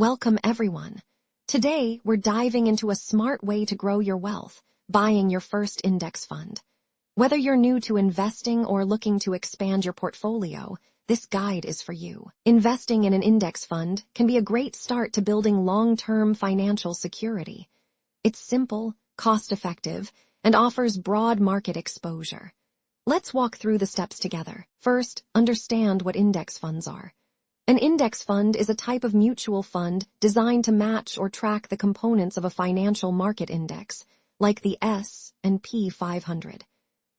Welcome everyone. Today, we're diving into a smart way to grow your wealth, buying your first index fund. Whether you're new to investing or looking to expand your portfolio, this guide is for you. Investing in an index fund can be a great start to building long-term financial security. It's simple, cost-effective, and offers broad market exposure. Let's walk through the steps together. First, understand what index funds are. An index fund is a type of mutual fund designed to match or track the components of a financial market index, like the S&P 500.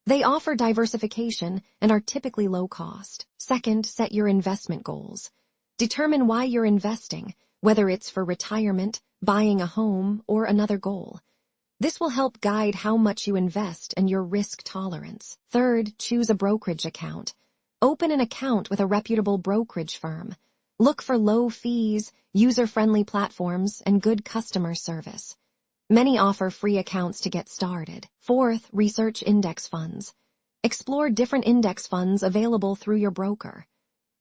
They offer diversification and are typically low cost. Second, set your investment goals. Determine why you're investing, whether it's for retirement, buying a home, or another goal. This will help guide how much you invest and your risk tolerance. Third, choose a brokerage account. Open an account with a reputable brokerage firm. Look for low fees, user-friendly platforms, and good customer service. Many offer free accounts to get started. Fourth, research index funds. Explore different index funds available through your broker.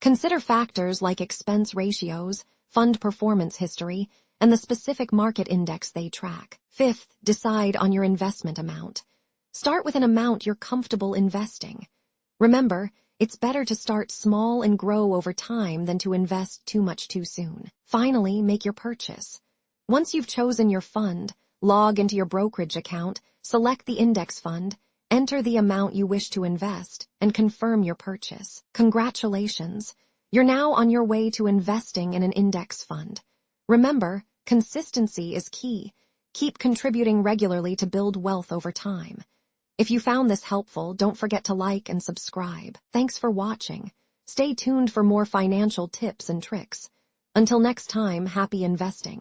Consider factors like expense ratios, fund performance history, and the specific market index they track. Fifth, decide on your investment amount. Start with an amount you're comfortable investing. Remember, it's better to start small and grow over time than to invest too much too soon. Finally, make your purchase. Once you've chosen your fund, log into your brokerage account, select the index fund, enter the amount you wish to invest, and confirm your purchase. Congratulations! You're now on your way to investing in an index fund. Remember, consistency is key. Keep contributing regularly to build wealth over time. If you found this helpful, don't forget to like and subscribe. Thanks for watching. Stay tuned for more financial tips and tricks. Until next time, happy investing.